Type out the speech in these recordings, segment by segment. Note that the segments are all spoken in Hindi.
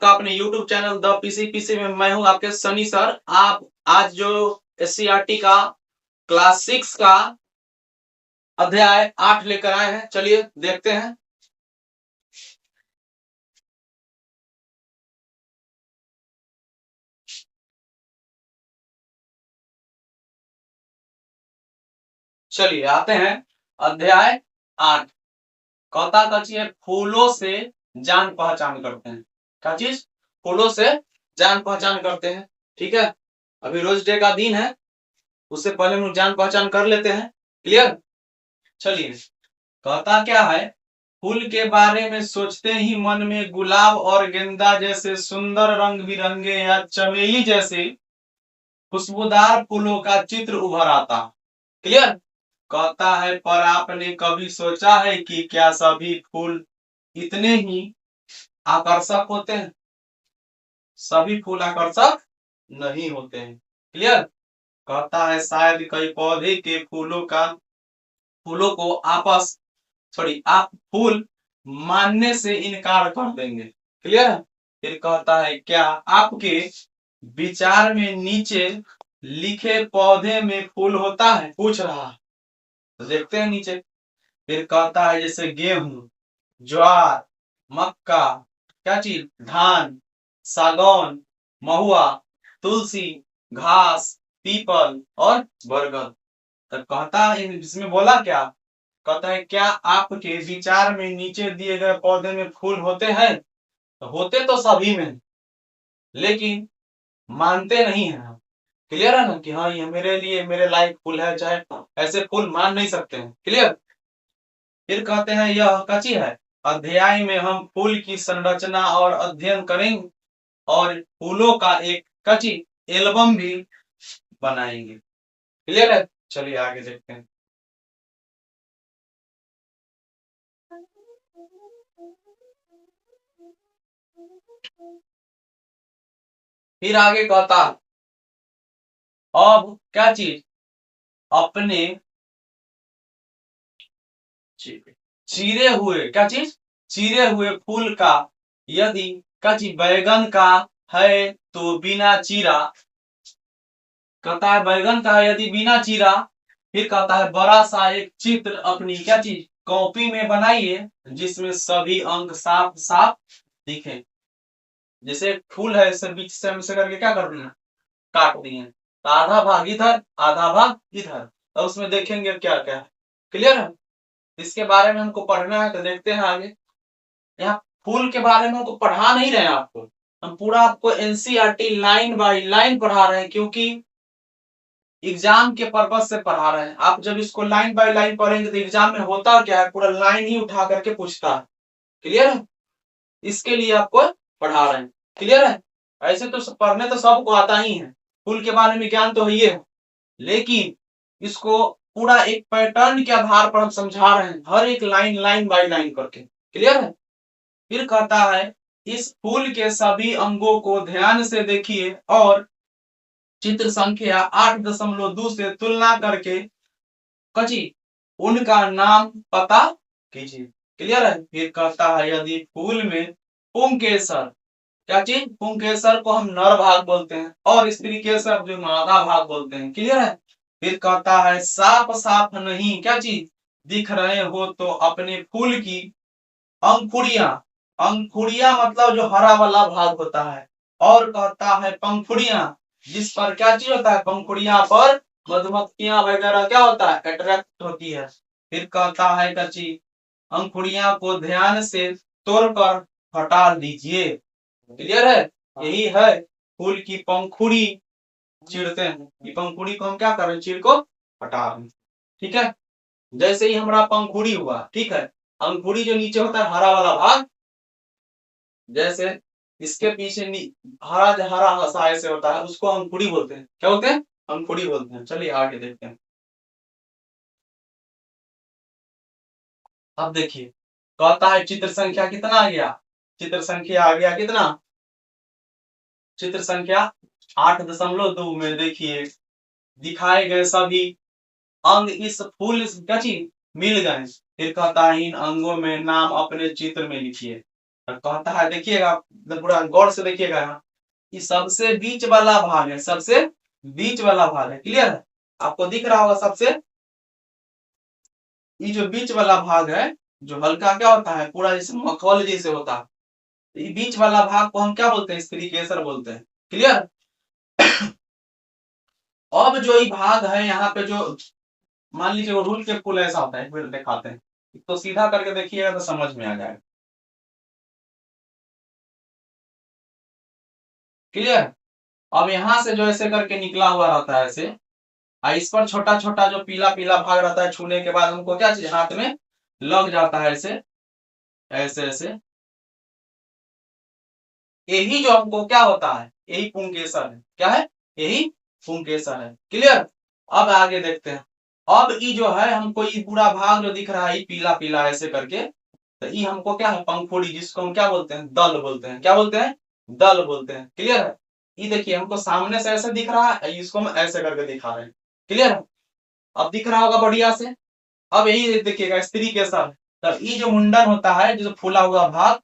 आपका अपने YouTube चैनल द पीसी में मैं हूं आपके सनी सर। आप आज जो एससीईआरटी का क्लास 6 का अध्याय 8 लेकर आए हैं, चलिए देखते हैं। चलिए आते हैं अध्याय 8। कहता है फूलों से जान पहचान करते हैं। क्या चीज? फूलों से जान पहचान करते हैं। ठीक है, अभी रोज डे का दिन है, उससे पहले हम लोग जान पहचान कर लेते हैं। क्लियर? चलिए, कहता क्या है, फूल के बारे में सोचते ही मन में गुलाब और गेंदा जैसे सुंदर रंग बिरंगे या चमेली जैसे खुशबूदार फूलों का चित्र उभर आता। क्लियर? कहता है पर आपने कभी सोचा है कि क्या सभी फूल इतने ही आकर्षक होते हैं? सभी फूल आकर्षक नहीं होते हैं। क्लियर? कहता है शायद कई पौधे के फूलों को आप फूल मानने से इनकार कर देंगे। क्लियर है? फिर कहता है क्या आपके विचार में नीचे लिखे पौधे में फूल होता है? पूछ रहा है, तो देखते हैं नीचे। फिर कहता है जैसे गेहूं, ज्वार, मक्का, क्या चीज, धान, सागौन, महुआ, तुलसी, घास, पीपल और बरगद। तो कहता है इसमें बोला क्या? कहता है क्या आपके विचार में नीचे दिए गए पौधे में फूल होते हैं? तो होते तो सभी में, लेकिन मानते नहीं हैं। क्लियर है ना कि हाँ ये मेरे लिए मेरे लायक फूल है, चाहे ऐसे फूल मान नहीं सकते हैं। क्लियर? फिर कहते हैं यह कच्ची है अध्याय में हम फूल की संरचना और अध्ययन करेंगे और फूलों का एक कच्ची एल्बम भी बनाएंगे। क्लियर है? चलिए आगे देखते हैं। फिर आगे कहता अब क्या चीज, अपने चीरे हुए, क्या चीज, चीरे हुए फूल का यदि क्या चीज बैगन का है तो बिना चीरा। कहता है बैगन का है यदि बिना चीरा। फिर कहता है बड़ा सा एक चित्र अपनी क्या चीज कॉपी में बनाइए जिसमें सभी अंक साफ साफ दिखे। जैसे फूल है इसे बीच से करके क्या कर दिए, काट दिए, तो आधा भाग इधर आधा भाग इधर, तो उसमें देखेंगे क्या क्या है। क्लियर है? इसके बारे में हमको पढ़ना है, तो देखते हैं आगे। यहाँ फूल के बारे में हमको पढ़ा नहीं रहे हैं आपको, हम पूरा आपको एनसीईआरटी लाइन बाय लाइन पढ़ा रहे हैं, क्योंकि एग्जाम के पर्पज से पढ़ा रहे हैं। आप जब इसको लाइन बाय लाइन पढ़ेंगे तो एग्जाम में होता क्या है, पूरा लाइन ही उठा करके पूछता है। क्लियर है? इसके लिए आपको पढ़ा रहे हैं। क्लियर है? ऐसे तो पढ़ने तो सबको आता ही है, फूल के बारे में ज्ञान तो है ही है, लेकिन इसको पूरा एक पैटर्न के आधार पर हम समझा रहे हैं, हर एक लाइन लाइन बाय लाइन करके। क्लियर है? फिर कहता है इस फूल के सभी अंगों को ध्यान से देखिए और चित्र संख्या 8.2 से तुलना करके कची उनका नाम पता कीजिए। क्लियर है? फिर कहता है यदि फूल में पुंकेसर, क्या चीज, पुंकेसर को हम नर भाग बोलते हैं और स्त्री केसर जो मादा भाग बोलते हैं। क्लियर है? फिर कहता है साफ साफ नहीं क्या चीज दिख रहे हो तो अपने फूल की अंकुड़ियां, अंकुड़ियां मतलब जो हरा वाला भाग होता है, और कहता है पंखुड़ियां जिस पर क्या चीज होता है, पंखुड़ियां पर मधुमक्खियां वगैरह क्या होता है, अट्रैक्ट होती है। फिर कहता है कच्ची अंकुड़ियां को ध्यान से तोड़कर हटा दीजिए। क्लियर है? यही है फूल की पंखुड़ी चीरते हैं, ये पंखुड़ी को हम क्या कर रहे हैं, चीर को हटा रहे हैं। ठीक है? जैसे ही हमारा पंखुड़ी हुआ, ठीक है, अंकुड़ी जो नीचे होता है हरा वाला भाग, जैसे इसके पीछे हरा हरा हसा ऐसे होता है, उसको अंकुड़ी बोलते हैं। क्या बोलते हैं? अंकुड़ी बोलते हैं। चलिए आगे देखते हैं। अब देखिए, कहता है चित्र संख्या कितना आ गया, चित्र संख्या आ गया कितना, चित्र संख्या 8.2 में देखिए दिखाए गए सभी अंग इस फूल कची मिल गए। फिर कहता है इन अंगों में नाम अपने चित्र में लिखिए। तो कहता है, देखिएगा पूरा गौर से देखिएगा यहाँ, ये सबसे बीच वाला भाग है, सबसे बीच वाला भाग है। क्लियर है? आपको दिख रहा होगा सबसे, ये जो बीच वाला भाग है, जो हल्का क्या होता है, पूरा जैसे मखौल जैसे होता है, ये बीच वाला भाग को हम क्या बोलते हैं, स्त्री केसर बोलते हैं। क्लियर? अब जो ये भाग है यहाँ पे, जो मान लीजिए वो रूल के फूल ऐसा होता है, फिर दिखाते हैं, तो सीधा करके देखिएगा तो समझ में आ जाएगा। क्लियर? अब यहाँ से जो ऐसे करके निकला हुआ रहता है ऐसे, इस पर छोटा छोटा जो पीला पीला भाग रहता है, छूने के बाद हमको क्या चीज हाथ में लग जाता है, ऐसे ऐसे ऐसे, यही जो हमको क्या होता है, यही पुंकेसर है। क्या है? यही पुंकेसर है। क्लियर? अब आगे देखते हैं। अब ये जो है हमको, ये पूरा भाग जो दिख रहा है, ये पीला पीला ऐसे करके, तो ये हमको क्या है, पंखुड़ी, जिसको हम क्या बोलते हैं, दल बोलते हैं। क्या बोलते हैं? दल बोलते हैं। क्लियर है? ये देखिए हमको सामने से ऐसे दिख रहा है, इसको हम ऐसे करके दिखा रहे हैं। क्लियर है? अब दिख रहा होगा बढ़िया से। अब यही देखिएगा स्त्री के साथ, तब ये जो मुंडन होता है, जो फूला हुआ भाग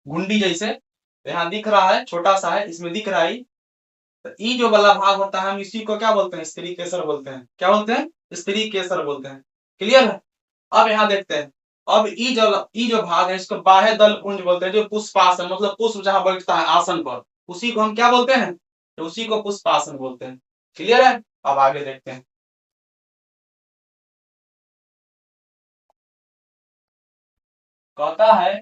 घुंडी जैसे, यहाँ दिख रहा है, छोटा सा है, इसमें दिख रहा है, तो ये जो वाला भाग होता है, हम इसी को क्या बोलते हैं, स्त्री केसर बोलते हैं। क्या बोलते हैं? स्त्री केसर बोलते हैं। क्लियर है? अब यहाँ देखते हैं, अब ई जो भाग है, इसको बाह्य दल पुंज बोलते हैं, जो पुष्पासन, मतलब पुष्प जहां बैठता है आसन पर, उसी को हम क्या बोलते हैं, तो उसी को पुष्पासन बोलते हैं। क्लियर है? अब आगे देखते हैं। कहता है,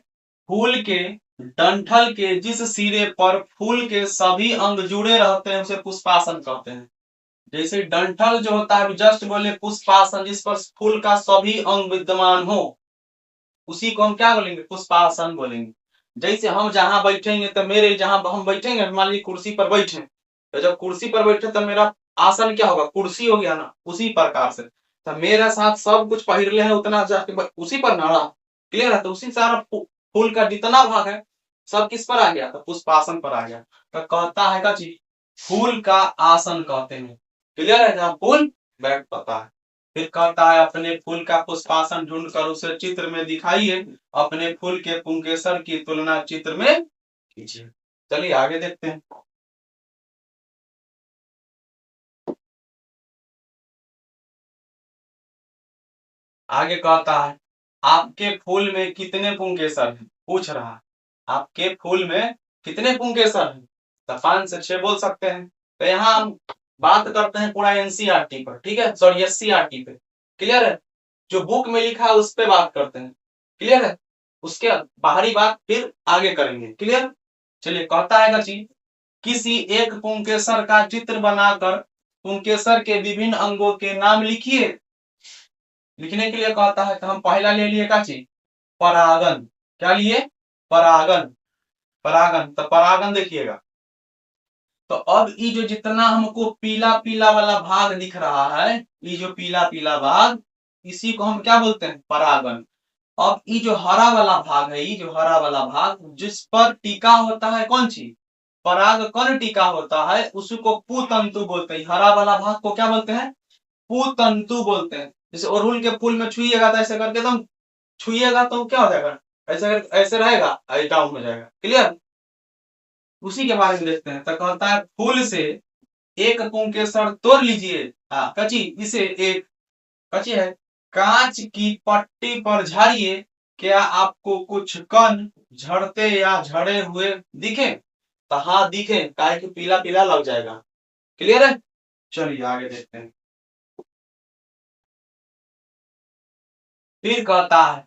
फूल के डंठल के जिस सिरे पर फूल के सभी अंग जुड़े रहते हैं, उसे पुष्पासन कहते हैं। जैसे डंठल जो होता है, जस्ट बोले पुष्पासन, जिस पर फूल का सभी अंग विद्यमान हो, उसी को हम क्या बोलेंगे, पुष्पासन बोलेंगे। जैसे हम जहां बैठेंगे, तो मेरे जहां हम बैठेंगे, मान लीजिए कुर्सी पर बैठे, तो जब कुर्सी पर बैठे तो मेरा आसन क्या होगा, कुर्सी हो गया ना, उसी प्रकार से तो मेरे साथ सब कुछ पहिरले है, उतना जाके उसी पर ना रहा। क्लियर है? तो उसी सारा फूल का जितना भाग है, सब किस पर आ गया, तो पुष्पासन पर आ गया। तो कहता है का चीज, फूल का आसन कहते हैं। क्लियर है? जहाँ फूल बैठ पाता है। फिर कहता है, अपने फूल का पुष्पासन ढूंढकर उसे चित्र में दिखाइए, अपने फूल के पुंकेसर की तुलना चित्र में कीजिए। चलिए आगे देखते हैं। आगे कहता है, आपके फूल में कितने पुंकेसर हैं, पूछ रहा है, आपके फूल में कितने पुंकेसर हैं, तो 5 से 6 बोल सकते हैं। तो यहाँ हम बात करते हैं पूरा एनसीईआरटी पर, ठीक है, सॉरी एससीईआरटी पे। क्लियर है? जो बुक में लिखा है उस पे बात करते हैं। क्लियर है? उसके बाहरी बात फिर आगे करेंगे। क्लियर? चलिए, कहता है गची, किसी एक पुंकेसर का चित्र बनाकर पुंकेसर के विभिन्न अंगों के नाम लिखिए। लिखने के लिए कहता है, तो हम पहला ले लिए का चीज, परागन। क्या लिए? परागन। परागन, तो परागन देखिएगा, तो अब ये जो जितना हमको पीला पीला वाला भाग दिख रहा है, ये जो पीला पीला भाग, इसी को हम क्या बोलते हैं, परागन। अब ये जो हरा वाला भाग है, ये जो हरा वाला भाग जिस पर टीका होता है, कौन सी, पराग कण टीका होता है, उसको पुतंतु बोलते हैं। हरा वाला भाग को क्या बोलते हैं, पुतंतु बोलते हैं। जैसे अड़हुल के फूल में छुइएगा, तो ऐसे करके एकदम छुइएगा तो क्या हो जाएगा, ऐसे ऐसे रहेगा, डाउन हो जाएगा। क्लियर? उसी के बारे में देखते हैं। तो कहता है, फूल से एक पुंकेसर तोड़ लीजिए, हाँ कची, इसे एक कची है, कांच की पट्टी पर झाड़िए, क्या आपको कुछ कण झड़ते या झड़े हुए दिखे, तो हाँ दिखे, काहे कि पीला पीला लग जाएगा। क्लियर है? चलिए आगे देखते हैं। फिर कहता है,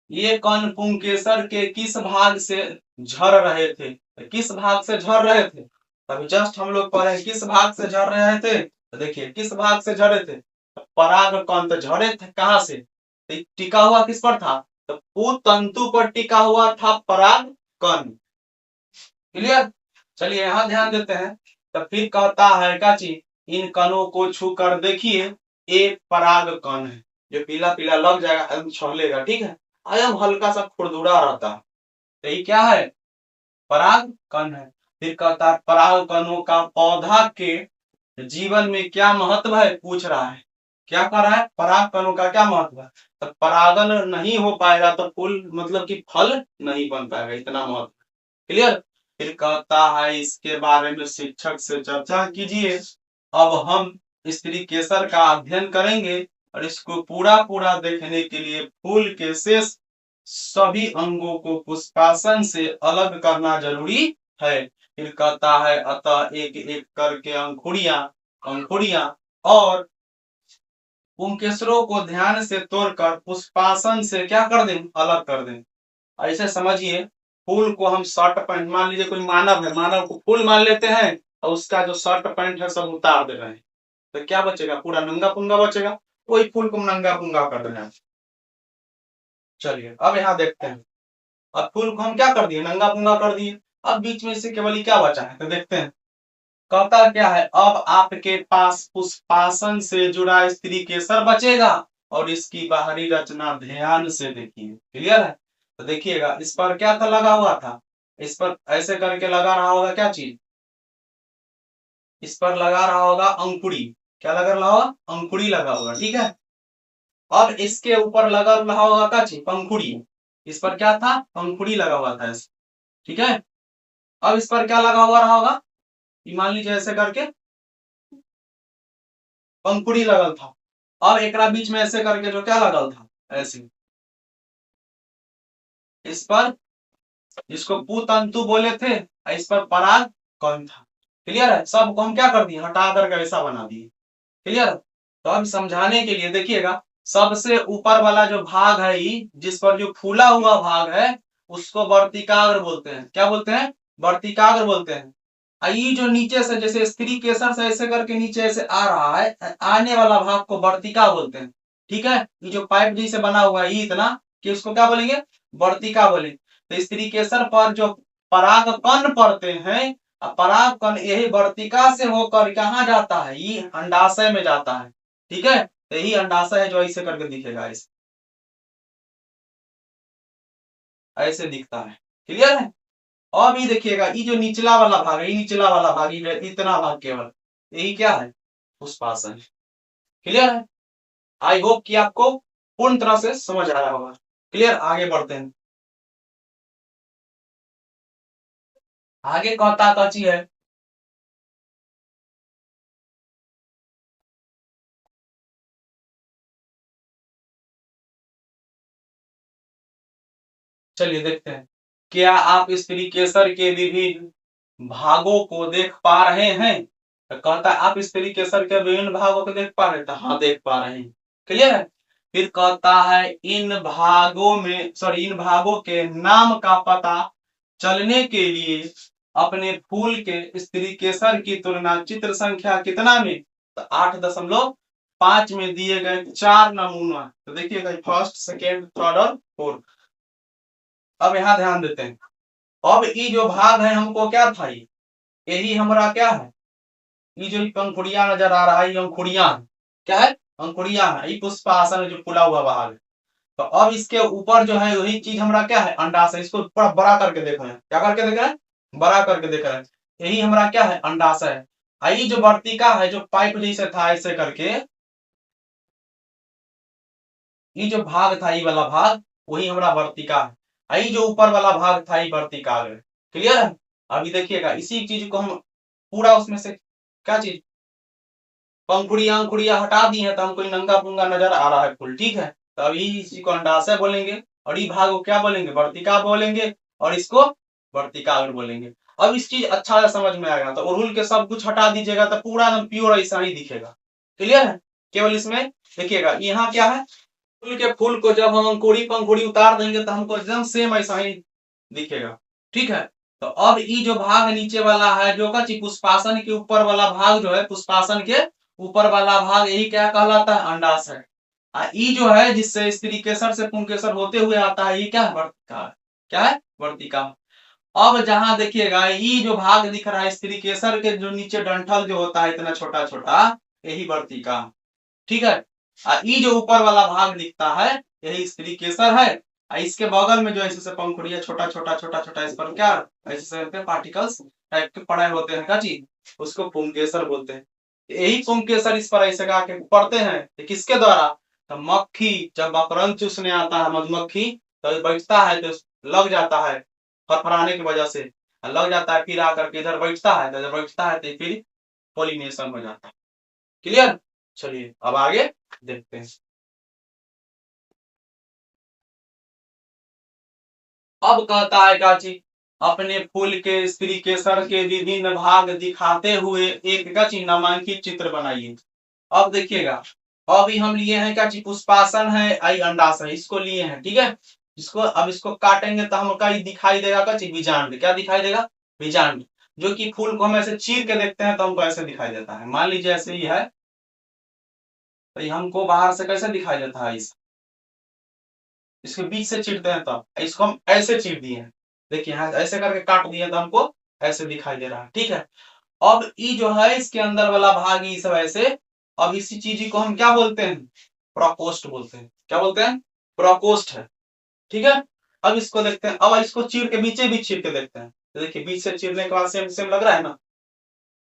ये कण पुंकेसर के किस भाग से झड़ रहे थे, तो किस भाग से झड़ रहे थे, अभी जस्ट हम लोग पढ़े किस भाग से झड़ रहे थे, तो देखिए किस भाग से झड़े थे, पराग कण, तो झड़े थे कहां से, तो टिका हुआ किस पर था, तो पुतंतु पर टिका हुआ था पराग कण। क्लियर? चलिए यहाँ ध्यान देते हैं। तो फिर कहता है काची, इन कणों को छू कर देखिए, एक पराग कण है, जो पीला पीला लग जाएगा, एकदम छलेगा। ठीक है? एकदम हल्का सा खुरदुरा रहता है, तो ये क्या है, पराग कण है। फिर कहता है, पराग कणों का पौधा के जीवन में क्या महत्व है, पूछ रहा है। क्या कर रहा है, पराग कणों का क्या महत्व है, तो परागन नहीं हो पाएगा तो फूल मतलब कि फल नहीं बन पाएगा, इतना महत्व। क्लियर। फिर कहता है इसके बारे में शिक्षक से चर्चा कीजिए। अब हम स्त्री केसर का अध्ययन करेंगे और इसको पूरा पूरा देखने के लिए फूल के शेष सभी अंगों को पुष्पासन से अलग करना जरूरी है। फिर कहता है अतः एक एक करके अंकुड़ियां अंकुड़ियां और पुंकेसरों को ध्यान से तोड़कर पुष्पासन से क्या कर दें, अलग कर दें। ऐसे समझिए फूल को हम शर्ट पैंट, मान लीजिए कोई मानव है, मानव को फूल मान लेते हैं और उसका जो शर्ट पैंट है सब उतार दे रहे हैं, तो क्या बचेगा, पूरा नंगा पुंगा बचेगा। वही फूल को नंगा पुंगा कर देना। चलिए अब यहाँ देखते हैं, अब फूल को हम क्या कर दिए, नंगा पुंगा कर दिए। अब बीच में से केवल क्या बचा है तो देखते हैं। कहता क्या है, अब आपके पास पुष्पासन से जुड़ा स्त्री केसर बचेगा और इसकी बाहरी रचना ध्यान से देखिए। क्लियर है। तो देखिएगा इस पर क्या था, लगा हुआ था, इस पर ऐसे करके लगा रहा होगा क्या चीज, इस पर लगा रहा होगा अंकुड़ी। क्या लगा रहा होगा, अंकुड़ी लगा होगा। ठीक है। अब इसके ऊपर लगा रहा होगा क्या चीज, पंखुड़ी। इस पर क्या था, पंखुड़ी लगा हुआ था ऐसे। ठीक है। अब इस पर क्या लगा हुआ रहा होगा, मान लीजिए ऐसे करके पंखुड़ी लगल था। अब एक बीच में ऐसे करके जो क्या लगल था, ऐसे इस पर, इसको पुतंतु बोले थे, इस पर पराग कण था। क्लियर है। सबको हम क्या कर दिए, हटा करके ऐसा बना दिए। क्लियर। तो अब समझाने के लिए देखिएगा, सबसे ऊपर वाला जो भाग है जिस पर जो फूला हुआ भाग है उसको वर्तिकाग्र बोलते हैं। क्या बोलते हैं, वर्तिकाग्र बोलते हैं। ये जो नीचे से जैसे स्त्री केसर से ऐसे करके नीचे ऐसे आ रहा है, आने वाला भाग को वर्तिका बोलते हैं। ठीक है। ये जो पाइप जैसे बना हुआ है ये इतना, कि उसको क्या बोलेंगे, वर्तिका बोलेंगे। तो स्त्री केसर पर जो पराग कण पड़ते हैं, पराग कण यही वर्तिका से होकर कहाँ जाता है, ये अंडाशय में जाता है। ठीक है। तो यही अंडाशय है जो ऐसे करके दिखेगा, ऐसे ऐसे दिखता है। क्लियर है। अब ये देखिएगा ये जो निचला वाला भाग है, ये निचला वाला भाग, ये इतना भाग केवल यही क्या है, पुष्पासन। क्लियर है। आई होप कि आपको पूर्ण तरह से समझ आया होगा। क्लियर। आगे बढ़ते हैं। आगे कहता कची है, चलिए देखते हैं। क्या आप स्त्री केसर के विभिन्न भागों को देख पा रहे हैं, तो कहता है आप स्त्री केसर के विभिन्न भागों को देख पा रहे हैं, तो हाँ देख पा रहे हैं। क्लियर है। फिर कहता है इन भागों में, सॉरी, इन भागों के नाम का पता चलने के लिए अपने फूल के स्त्री केसर की तुलना चित्र संख्या कितना में, तो 8.5 में दिए गए 4 नमूना। तो देखिएगा फर्स्ट, सेकेंड, थर्ड और फोर्थ। अब यहाँ ध्यान देते हैं। अब ये जो भाग है हमको क्या था, यही हमारा क्या है, ये जो पंखुड़िया नजर आ रहा है, ये अंकुड़िया है। क्या है, अंकुड़िया है। ये पुष्पासन जो फूला हुआ भाग है। तो अब इसके ऊपर जो है वही चीज हमारा क्या है, अंडाशय। इसको थोड़ा बड़ा करके देखो है, क्या करके देख रहे हैं, बड़ा करके देख रहे हैं। यही हमारा क्या है, अंडाशय है। ये जो वर्तिका है जो पाइप जैसे था ऐसे करके, ये जो भाग था ये वाला भाग वही हमारा वर्तिका है। ये जो ऊपर वाला भाग था ये वर्तिका है। क्लियर है। अभी देखिएगा इसी चीज को हम पूरा उसमें से क्या चीज, पंखुड़िया अंकुड़िया हटा दी है तो हमको नंगा पुंगा नजर आ रहा है फूल। ठीक है। तो अभी इसी को अंडाशय बोलेंगे और ये भाग को क्या बोलेंगे, वर्तिका बोलेंगे, और इसको वर्तिकाग्र बोलेंगे। अब इस चीज अच्छा से समझ में आएगा। तो उड़हुल के सब कुछ हटा दीजिएगा तो पूरा एकदम प्योर ऐसा ही दिखेगा। क्लियर है। केवल इसमें देखिएगा यहाँ क्या है, फूल के फूल को जब हम अंकुड़ी पंखुड़ी उतार देंगे तो हमको एकदम सेम ऐसा ही दिखेगा। ठीक है। तो अब ये जो भाग नीचे वाला है जो का पुष्पासन के ऊपर वाला भाग जो है, पुष्पासन के ऊपर वाला भाग यही क्या कहलाता है, अंडाशय। ई जो है जिससे स्त्री केसर से पुंकेसर होते हुए आता है, ये क्या है, वर्तिका। क्या है, वर्तिका। अब जहां देखिएगा ये जो भाग दिख रहा है स्त्री केसर के जो नीचे डंठल जो होता है इतना छोटा छोटा, यही वर्तिका। ठीक है। ये जो ऊपर वाला भाग दिखता है यही स्त्री केसर है। इसके बगल में जो ऐसे पंखुड़िया छोटा छोटा छोटा छोटा, इस पर क्या ऐसे पार्टिकल्स टाइप के पड़े होते हैं, क्या चीज, उसको पुंकेसर बोलते हैं। यही पुंकेसर इस पर ऐसे आके पड़ते हैं, किसके द्वारा, तो मक्खी जब मकरंद चूसने आता है मधुमक्खी तो बैठता है तो लग जाता है फरफराने की वजह से, लग जाता है, फिर आकर के इधर बैठता है, तो इधर बैठता है तो फिर पॉलिनेशन हो जाता है। क्लियर? चलिए अब आगे देखते हैं। अब कहता है क्या चीज, अपने फूल के स्त्री केसर के विभिन्न भाग दिखाते हुए एक का चीज नामांकित चित्र बनाइए। अब देखिएगा, अभी हम लिए हैं क्या चीज, पुष्पासन है, आई अंडाशय, इसको लिए हैं, ठीक है। इसको अब इसको काटेंगे तो हमका ये दिखाई देगा क्या चीज, बीजांड। क्या दिखाई देगा? बीजांड। जो कि फूल को हम ऐसे चीर के देखते हैं तो हमको ऐसे दिखाई देता है। मान लीजिए ऐसे ही है तो ये हमको बाहर से कैसे दिखाई देता है, इस इसके बीच से चीरते हैं तब, इसको हम ऐसे चीर दिए हैं, देखिए यहाँ ऐसे करके काट दिए तो हमको ऐसे दिखाई दे रहा है, ठीक है। अब ई जो है इसके अंदर वाला भाग ये सब ऐसे, अब इसी चीज को हम क्या बोलते हैं, प्रकोष्ठ बोलते हैं। क्या बोलते हैं? प्रकोष्ठ है, ठीक है। अब इसको देखते हैं, अब इसको चीर के बीचे बीच चीर के देखते हैं, तो देखिए बीच से चीरने के बाद सेम सेम लग रहा है ना,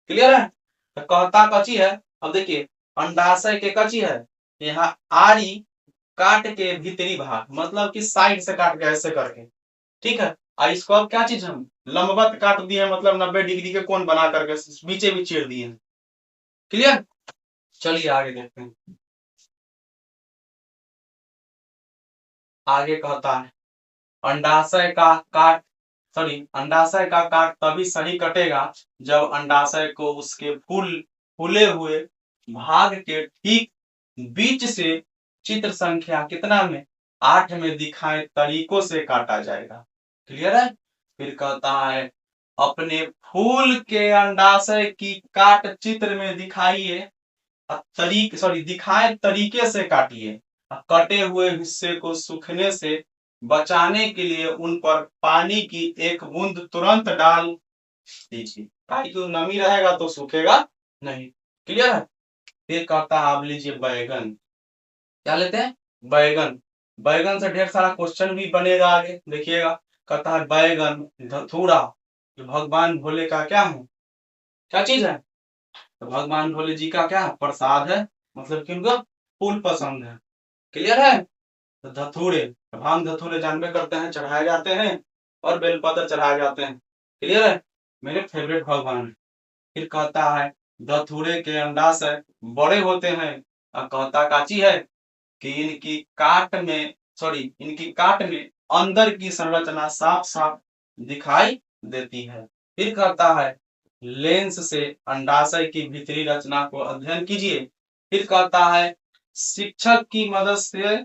क्लियर है। तो कहता कची है, अब देखिए अंडाशय के कची है, यहाँ आरी काट के भीतरी भाग, मतलब कि साइड से काट के ऐसे करके, ठीक है। और इसको अब क्या चीज हम लंबवत काट दिए, मतलब 90 डिग्री के कोण बना करके बीचे भी चीर दिए, क्लियर। चलिए आगे देखते हैं। आगे कहता है अंडाशय का काट, सॉरी, अंडाशय का काट तभी सही कटेगा जब अंडाशय को उसके फूले हुए भाग के ठीक बीच से चित्र संख्या कितना में 8 में दिखाए तरीकों से काटा जाएगा। क्लियर है? फिर कहता है अपने फूल के अंडाशय की काट चित्र में दिखाइए, दिखाए तरीके से काटिए। कटे हुए हिस्से को सूखने से बचाने के लिए उन पर पानी की एक बूंद तुरंत डाल दीजिए, ताकि तो नमी रहेगा तो सूखेगा नहीं। क्लियर है? फिर कहता है आप लीजिए बैगन। क्या लेते हैं? बैगन। बैगन से ढेर सारा क्वेश्चन भी बनेगा आगे, देखिएगा। कहता है बैगन धतूरा जो भगवान भोले का क्या है, क्या चीज है, तो भगवान भोले जी का क्या है, प्रसाद है, मतलब कि उनको फूल पसंद है। क्लियर है? तो धतूरे, भांग धतूरे जानबे करते हैं, चढ़ाए जाते हैं और बेलपत्र चढ़ाए जाते हैं। क्लियर है? मेरे फेवरेट भगवान। फिर कहता है धतूरे के अंडाशय बड़े होते हैं, और कहता काची है कि इनकी काट में अंदर की संरचना साफ साफ दिखाई देती है। फिर कहता है लेंस से अंडाशय की भीतरी रचना को अध्ययन कीजिए। फिर कहता है शिक्षक की मदद से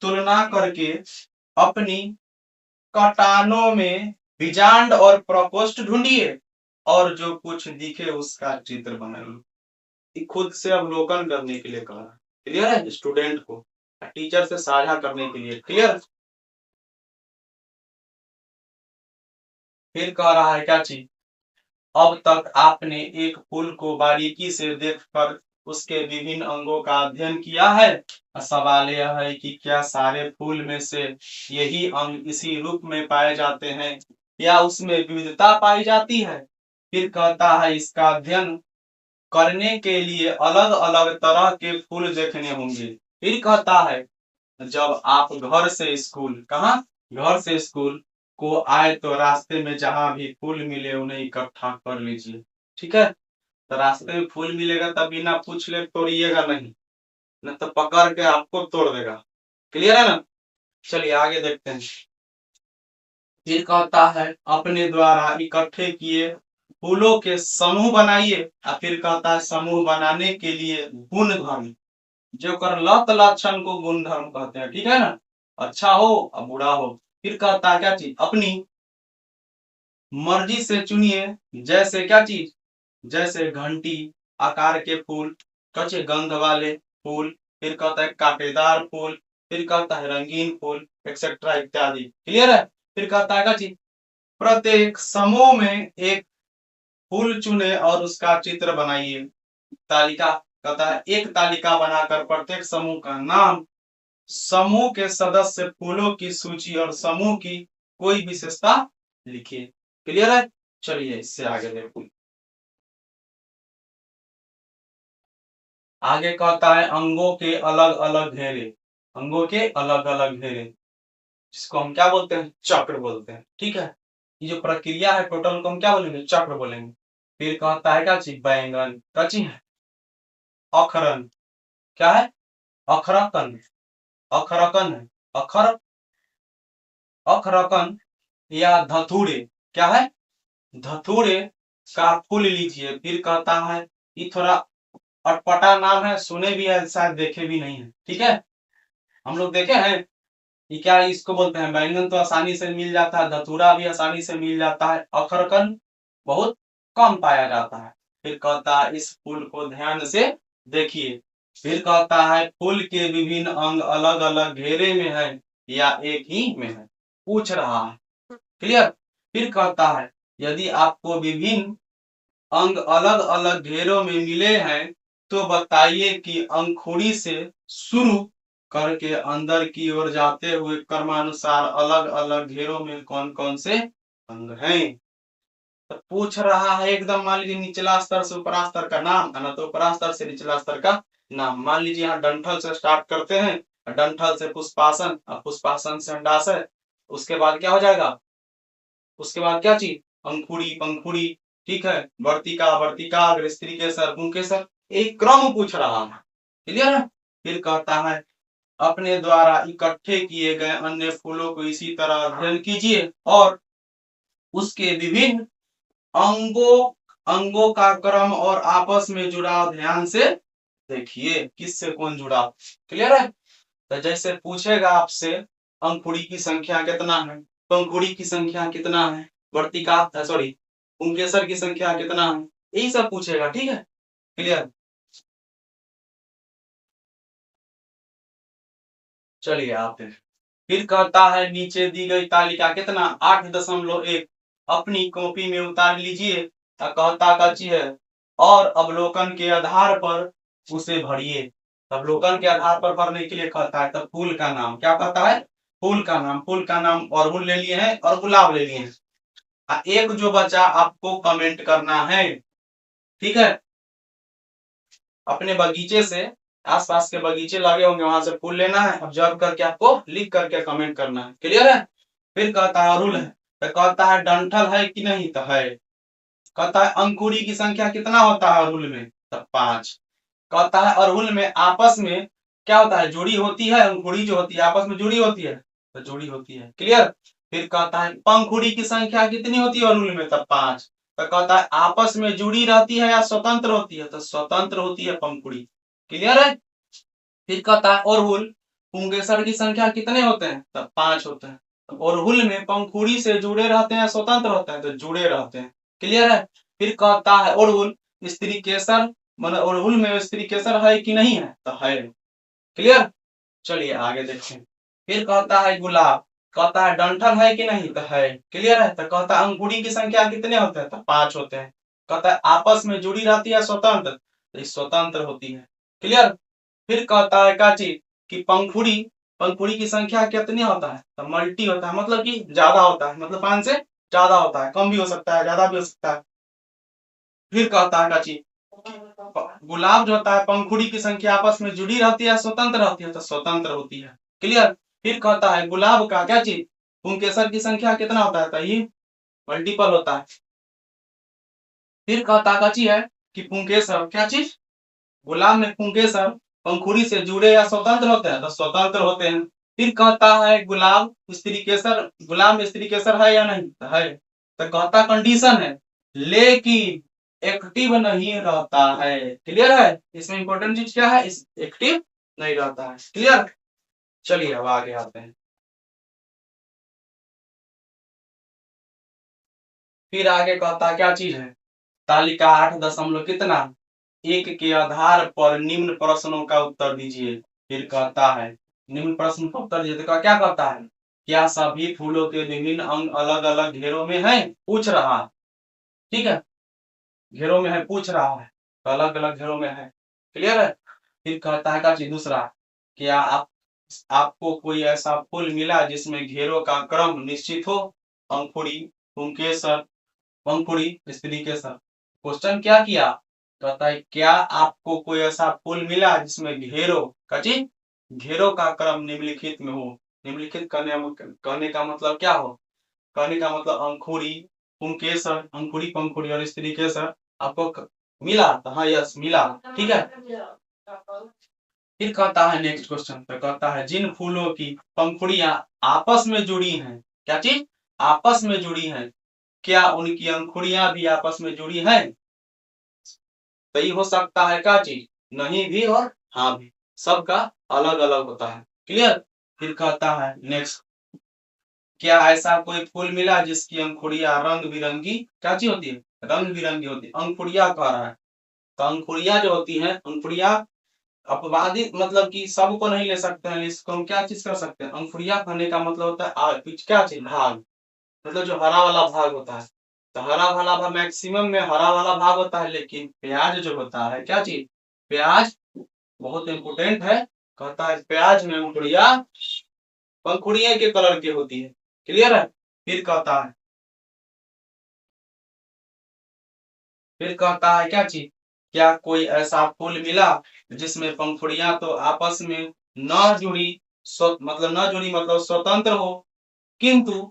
तुलना करके अपनी कटानों में बीजांड और प्रकोष्ठ ढूंढिए और जो कुछ दिखे उसका चित्र बनाइए। खुद से अवलोकन करने के लिए कहा, क्लियर है, स्टूडेंट को टीचर से साझा करने के लिए। क्लियर? फिर कह रहा है क्या चीज, अब तक आपने एक फूल को बारीकी से देखकर उसके विभिन्न अंगों का अध्ययन किया है। सवाल यह है कि क्या सारे फूल में से यही अंग इसी रूप में पाए जाते हैं या उसमें विविधता पाई जाती है। फिर कहता है इसका अध्ययन करने के लिए अलग अलग तरह के फूल देखने होंगे। फिर कहता है जब आप घर से स्कूल, कहाँ, घर से स्कूल को आए तो रास्ते में जहां भी फूल मिले उन्हें इकट्ठा कर लीजिए। ठीक है? तो रास्ते में फूल मिलेगा तब बिना पूछ ले तोड़िएगा नहीं, न तो पकड़ के आपको तोड़ देगा। क्लियर है ना? चलिए आगे देखते हैं। फिर कहता है अपने द्वारा इकट्ठे किए फूलों के समूह बनाइए। और फिर कहता है समूह बनाने के लिए गुण धर्म, जो कर लत लक्षण को गुण धर्म कहते हैं। ठीक है ना? अच्छा हो और बुरा हो। फिर कहता है क्या चीज, अपनी मर्जी से चुनिए, जैसे क्या चीज, जैसे घंटी आकार के फूल, कच्चे गंध वाले फूल, फिर कहता है कांटेदार फूल, फिर कहता है रंगीन फूल, एक्सेट्रा इत्यादि। क्लियर है? फिर कहता है क्या चीज, प्रत्येक समूह में एक फूल चुने और उसका चित्र बनाइए। तालिका, कहता है एक तालिका बनाकर प्रत्येक समूह का नाम, समूह के सदस्य, फूलों की सूची और समूह की कोई विशेषता लिखिए। क्लियर है? चलिए इससे आगे देखो। आगे कहता है अंगों के अलग अलग घेरे। अंगों के अलग अलग घेरे, जिसको हम क्या बोलते हैं, चक्र बोलते हैं। ठीक है, ये जो प्रक्रिया है टोटल को हम क्या बोलेंगे, चक्र बोलेंगे। फिर कहता है क्या चीज, बैंगन क्या चीज है, अखरन, क्या है, अखरकन, अखरकन है, अखर अखरकन या धतूरे, क्या है, धतूरे का फूल लीजिए। फिर कहता है, ये थोड़ा अटपटा नाम है, सुने भी है शायद देखे भी नहीं है। ठीक है, हम लोग देखे हैं, ये क्या इसको बोलते हैं, बैंगन तो आसानी से मिल जाता है, धतूरा भी आसानी से मिल जाता है, अखरकन बहुत कम पाया जाता है। फिर कहता है इस फूल को ध्यान से देखिए। फिर कहता है फूल के विभिन्न अंग अलग अलग घेरे में है या एक ही में है, पूछ रहा है। क्लियर। फिर कहता है यदि आपको विभिन्न अंग अलग अलग घेरों में मिले हैं तो बताइए कि अंकुरी से शुरू करके अंदर की ओर जाते हुए क्रमानुसार अलग अलग घेरों में कौन कौन से अंग हैं। तो पूछ रहा है एकदम, मान लीजिए निचला स्तर से ऊपरा स्तर का नाम, है ना, तो ऊपरा स्तर से निचला स्तर का नाम। मान लीजिए यहाँ डंठल से स्टार्ट करते हैं, डंठल से पुष्पासन, पुष्पासन से अंडाशय, उसके बाद क्या हो जाएगा, उसके बाद क्या चीज, अंकुरी पंखुड़ी। ठीक है, वर्तिका वर्तिका, अग्र स्त्री केसर पुंकेसर, एक क्रम पूछ रहा है। क्लियर है। फिर कहता है अपने द्वारा इकट्ठे किए गए अन्य फूलों को इसी तरह अध्ययन कीजिए और उसके विभिन्न अंगों अंगों का क्रम और आपस में जुड़ाव ध्यान से देखिए, किससे कौन जुड़ा। क्लियर है। तो जैसे पूछेगा आपसे अंकुड़ी की संख्या कितना है, पंखुड़ी की संख्या कितना है, वर्तिका सॉरी पुंकेसर की संख्या कितना है, यही सब पूछेगा। ठीक है, क्लियर। चलिए आप फिर कहता है नीचे दी गई तालिका कितना, 8.1 अपनी कॉपी में उतार लीजिए। कहता का चीज है और अवलोकन के आधार पर उसे भरिए। अवलोकन के आधार पर भरने के लिए कहता है, तब फूल का नाम क्या कहता है, फूल का नाम, फूल का नाम अड़हुल ले लिए हैं और गुलाब ले लिए हैं। एक जो बचा आपको कमेंट करना है। ठीक है, अपने बगीचे से, आसपास के बगीचे लगे होंगे वहां से फूल लेना है, ऑब्जर्व करके आपको लिख करके कमेंट करना है। क्लियर है। फिर कहता है अड़हुल है, तो कहता है डंठल है कि नहीं, तो है। कहता है अंकुरी की संख्या कितना होता है अड़हुल में, तो 5। कहता है अड़हुल में आपस में क्या होता है, जोड़ी होती है, अंकुरी जो होती है आपस में जुड़ी होती है, तो जोड़ी होती है। क्लियर। फिर कहता है पंखुड़ी की संख्या कितनी होती है अड़हुल में, तब 5। तो कहता है आपस में जुड़ी रहती है या स्वतंत्र होती है, तो स्वतंत्र होती है पंखुड़ी। क्लियर है। फिर कहता है अड़हुल पुंकेसर की संख्या कितने होते हैं, तब 5 होते हैं। तो अड़हुल में पंखुड़ी से जुड़े रहते हैं, स्वतंत्र होते हैं, तो जुड़े रहते हैं। क्लियर है। फिर कहता है अड़हुल स्त्री केसर, मतलब अड़हुल में स्त्री केसर है कि नहीं है, तो है। क्लियर। चलिए आगे देखते हैं। फिर कहता है गुलाब, कहता है डंठल है कि नहीं, तो है। क्लियर है। तो कहता है अंकुरी की संख्या कितने होते हैं, तो 5 होते हैं। कहता है आपस में जुड़ी रहती है स्वतंत्र, तो स्वतंत्र होती है। क्लियर। फिर कहता है काची कि पंखुड़ी, पंखुड़ी की संख्या कितनी होता है, तो मल्टी होता है, मतलब कि ज्यादा होता है, मतलब 5 से ज्यादा होता है, कम भी हो सकता है ज्यादा भी हो सकता है। फिर कहता है काची गुलाब जो होता है पंखुड़ी की संख्या आपस में जुड़ी रहती है स्वतंत्र रहती है, तो स्वतंत्र होती है। क्लियर। फिर कहता है गुलाब का क्या चीज, पुंकेसर की संख्या कितना होता है, तो ये मल्टीपल होता है। फिर कहता काची है कि पुंकेसर क्या चीज, गुलाब में पुंकेसर पंखुड़ी से जुड़े या स्वतंत्र होते हैं, तो स्वतंत्र होते हैं। फिर कहता है गुलाब स्त्री केसर, गुलाब में स्त्री केसर है या नहीं, तो है। तो कहता कंडीशन है लेकिन एक्टिव नहीं रहता है। क्लियर है। इसमें इंपॉर्टेंट चीज क्या है, इस एक्टिव नहीं रहता है। क्लियर। चलिए अब आगे आते हैं। फिर आगे कहता क्या चीज है, तालिका 8 दशमलव कितना, 1 के आधार पर निम्न प्रश्नों का उत्तर दीजिए। फिर कहता है निम्न प्रश्न का उत्तर दीजिए, तो क्या कहता है, क्या सभी फूलों के विभिन्न अंग अलग अलग घेरों में हैं, पूछ रहा है। ठीक है, घेरों में है पूछ रहा है, तो अलग अलग घेरों में है। क्लियर है। फिर कहता है का चीज दूसरा, क्या आपको कोई ऐसा फूल मिला जिसमें घेरों का क्रम निश्चित हो, अंकुड़ी पुंकेसर पंखुड़ी स्त्री केसर। क्वेश्चन क्या किया, कहता है क्या आपको कोई ऐसा फूल मिला जिसमें घेरों का चीज घेरों का क्रम निम्नलिखित में हो। निम्नलिखित कहने का मतलब क्या हो? कहने का मतलब अंकुरी, पुंकेसर, अंकुरी, पंखुड़ी और स्त्रीकेसर आपको मिला? तो हाँ, यस मिला, ठीक है। फिर कहता है नेक्स्ट क्वेश्चन पे, कहता है जिन फूलों की पंखुड़ियां आपस में जुड़ी हैं, क्या चीज आपस में जुड़ी हैं, क्या उनकी अंकुरियां भी आपस में जुड़ी हैं? सही हो सकता है क्या चीज? नहीं भी और हाँ भी, सबका अलग अलग होता है। क्लियर? फिर कहता है नेक्स्ट, क्या ऐसा कोई फूल मिला जिसकी अंकुरियां रंग बिरंगी क्या चीज होती है? रंग बिरंगी होती है। अंकुरियां कह रहा है, तो अंकुरियां जो होती है, अंकुरियां अपवादी मतलब कि सबको नहीं ले सकते हैं, इसको हम क्या चीज कर सकते हैं? अंकुरिया कहने का मतलब होता है क्या चीज? भाग, मतलब जो हरा वाला भाग होता है। तो हरा वाला भाग मैक्सिमम में हरा वाला भाग होता है, लेकिन प्याज जो होता है क्या चीज? प्याज बहुत इंपोर्टेंट है। कहता है प्याज में अंकुरिया पंखुड़िया के कलर की होती है। क्लियर है? फिर कहता है, फिर कहता है क्या चीज, क्या कोई ऐसा फूल मिला जिसमें पंखुड़ियां तो आपस में न जुड़ी, मतलब न जुड़ी मतलब स्वतंत्र हो, किंतु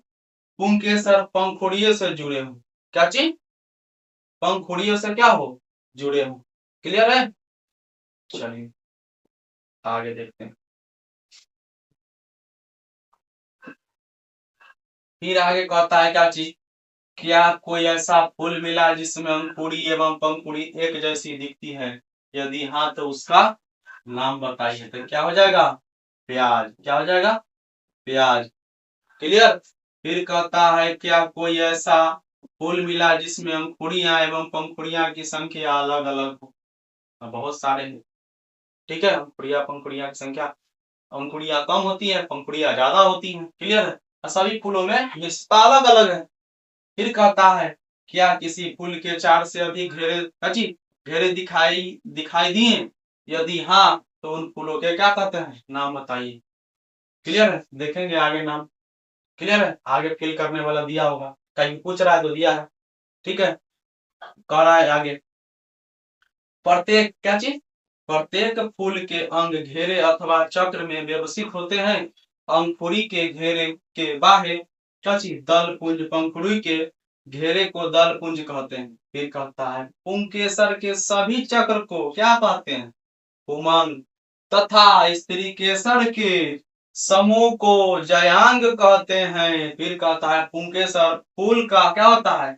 पुंकेसर पंखुड़ियों से जुड़े हो। क्या चीज? पंखुड़ियों से क्या हो? जुड़े हो। क्लियर है? चलिए आगे देखते हैं। फिर आगे कहता है क्या चीज, क्या कोई ऐसा फूल मिला जिसमें अंकुरी एवं पंखुड़ी एक जैसी दिखती है? यदि हाँ तो उसका नाम बताइए। तो क्या हो जाएगा? प्याज। क्या हो जाएगा? प्याज। क्लियर? फिर कहता है क्या कोई ऐसा फूल मिला जिसमें अंकुरियां एवं पंखुड़ियां की संख्या अलग अलग हो? बहुत सारे हैं, ठीक है। अंकुरिया पंखुड़िया की संख्या, अंकुरिया कम होती है, पंखुड़िया ज्यादा होती है। क्लियर है? और सभी फूलों में विशेषता अलग अलग है। फिर कहता है क्या किसी फूल के 4 से अधिक घेरे अजी घेरे दिखाई दिखाई दिए? यदि हाँ तो उन फूलों के क्या कहते हैं? नाम बताइए। क्लियर है? देखेंगे आगे नाम। क्लियर है? आगे फिल करने वाला दिया होगा, कहीं पूछ रहा है तो दिया है। ठीक है, कह रहा है आगे, प्रत्येक क्या चीज, प्रत्येक फूल के अंग घेरे अथवा चक्र में व्यवस्थित होते हैं। अंकुरी के घेरे के बाह्य क्या चीज, दल पुंज, पंखुड़ी के घेरे को दल पुंज कहते हैं। फिर कहता है पुंकेसर के सभी चक्र को क्या कहते हैं? पुमंग। तथा स्त्री केसर के समूह को जयांग कहते हैं। फिर कहता है पुंकेसर फूल का क्या होता है?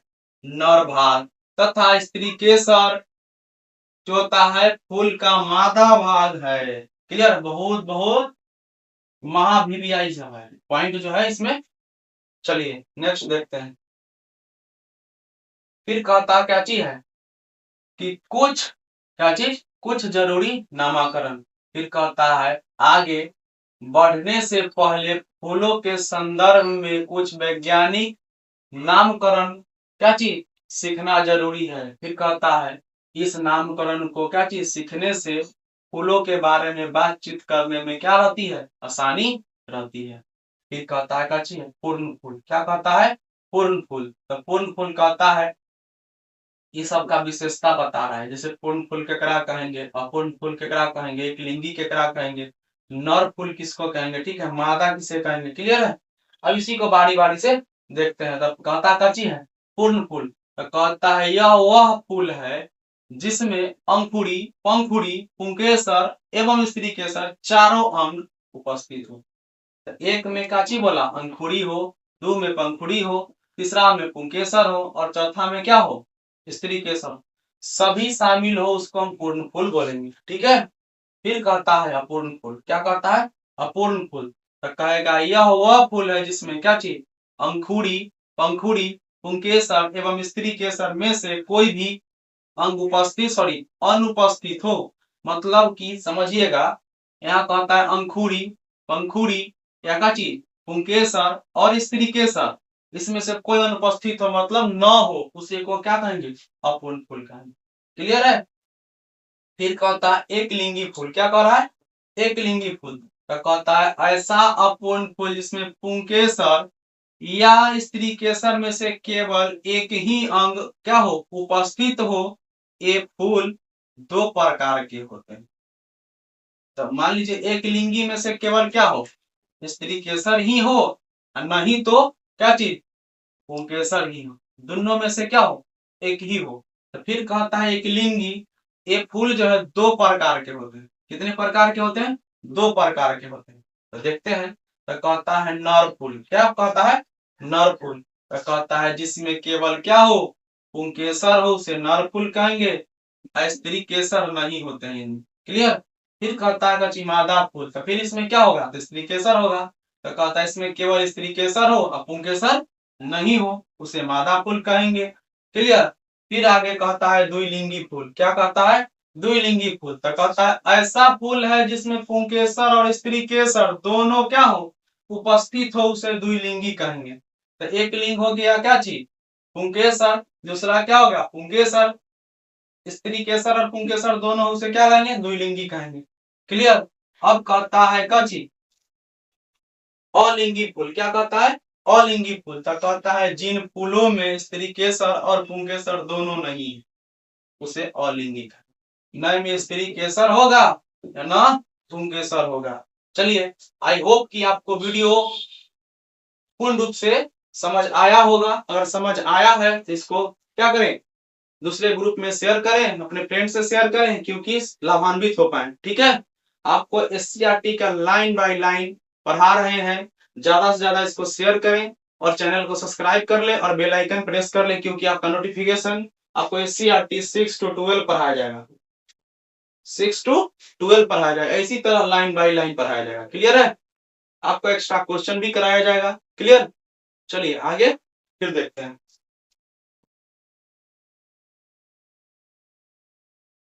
नर भाग, तथा स्त्री केसर जो होता है फूल का मादा भाग है। क्लियर? बहुत बहुत महाभिवियाई सब है पॉइंट जो है इसमें। चलिए नेक्स्ट देखते हैं। फिर कहता क्या चीज है कि कुछ क्या चीज, कुछ जरूरी नामाकरण। फिर कहता है आगे बढ़ने से पहले फूलों के संदर्भ में कुछ वैज्ञानिक नामकरण क्या चीज सीखना जरूरी है। फिर कहता है इस नामकरण को क्या चीज सीखने से फूलों के बारे में बातचीत करने में क्या रहती है? आसानी रहती है। फिर कहता है क्या चीज, पूर्ण फूल। क्या कहता है? पूर्ण फूल। तो पूर्ण फूल कहता है ये सब का विशेषता बता रहा है, जैसे पूर्ण फूल केकरा कहेंगे, अपूर्ण फूल केकरा कहेंगे, एक लिंगी केकरा कहेंगे, नर फूल किसको कहेंगे, ठीक है, मादा किसे कहेंगे। क्लियर है? अब इसी को बारी बारी से देखते हैं। तब कहता कची है पूर्ण फूल, तो कहता है यह वह फूल है जिसमें अंकुरी, पंखुड़ी, पुंकेसर एवं स्त्री केसर चारों अंग उपस्थित हो। तो एक में काची बोला? अंकुरी हो, दो में पंखुड़ी हो, तीसरा में पुंकेसर हो और चौथा में क्या हो? स्त्री केसर। सभी शामिल हो उसको हम पूर्ण फूल बोलेंगे। ठीक है? फिर कहता है अपूर्ण फूल। क्या कहता है? अपूर्ण फूल। तो कहेगा यह वह फूल है जिसमें क्या चीज, अंकुरी, पंखुड़ी, पुंकेसर एवं स्त्री केसर में से कोई भी अंग उपस्थित सॉरी अनुपस्थित हो। मतलब कि समझिएगा, यहाँ कहता है अंकुरी, पंखुड़ी या का चीज पुंकेसर और स्त्री केसर, इसमें से कोई अनुपस्थित हो मतलब न हो, उसे को क्या कहेंगे? अपूर्ण फूल कहेंगे। क्लियर है? फिर कहता है एक लिंगी फूल। क्या कह रहा है? एक लिंगी फूल। तो कहता है ऐसा अपूर्ण फूल जिसमें पुंकेसर या स्त्री केसर में से केवल एक ही अंग क्या हो? उपस्थित हो। ये फूल दो प्रकार के होते हैं। तो मान लीजिए एक लिंगी में से केवल क्या हो, स्त्री केसर ही हो, और नहीं तो क्या चीज, पुंकेसर ही हो, दोनों में से क्या हो, एक ही हो। तो फिर कहता है एक लिंगी, ये फूल जो है दो प्रकार के होते हैं। कितने प्रकार के होते हैं, दो प्रकार के होते हैं। तो देखते हैं। तो कहता है नर फूल, क्या कहता है, नर फूल। तो कहता है जिसमें केवल क्या हो, पुंकेसर हो उसे नर फूल कहेंगे, स्त्री केसर नहीं होते हैं। क्लियर। फिर कहता है कच्ची मादा फूल, तो फिर इसमें क्या होगा, तो स्त्री केसर होगा। तो कहता है इसमें केवल स्त्री केसर हो और पुंकेसर नहीं हो उसे मादा फूल कहेंगे। क्लियर। फिर आगे कहता है द्विलिंगी फूल, क्या कहता है, द्विलिंगी फूल। तो कहता है ऐसा फूल है जिसमें पुंकेसर और स्त्री केसर दोनों क्या हो, उपस्थित हो उसे द्विलिंगी कहेंगे। तो एक लिंग हो गया क्या चीज, पुंकेसर, दूसरा क्या हो गया, पुंकेसर। स्त्री केसर और पुंकेसर दोनों उसे क्या कहेंगे, द्विलिंगी कहेंगे। क्लियर। अब कहता है कची अलिंगी फूल, क्या कहता है, अलिंगी फूल। तो कहता है जिन फूलों में स्त्री केसर और पुंकेसर दोनों नहीं है उसे अलिंगी कहेंगे। न में स्त्री केसर होगा या न पुंकेसर होगा। चलिए, आई होप कि आपको वीडियो पूर्ण रूप से समझ आया होगा। अगर समझ आया है तो इसको क्या करें, दूसरे ग्रुप में शेयर करें, अपने फ्रेंड से शेयर करें, क्योंकि लाभान्वित हो पाए। ठीक है। आपको एससीईआरटी का लाइन बाय लाइन पढ़ा रहे हैं, ज्यादा से ज्यादा इसको शेयर करें और चैनल को सब्सक्राइब कर ले और बेल आइकन प्रेस कर ले, क्योंकि आपका नोटिफिकेशन आपको एससीईआरटी 6 to 12 पढ़ाया जाएगा, 6 to 12 पढ़ाया जाएगा, इसी तरह लाइन बाय लाइन पढ़ाया जाएगा। क्लियर है। आपको एक्स्ट्रा क्वेश्चन भी कराया जाएगा। क्लियर। चलिए आगे फिर देखते हैं।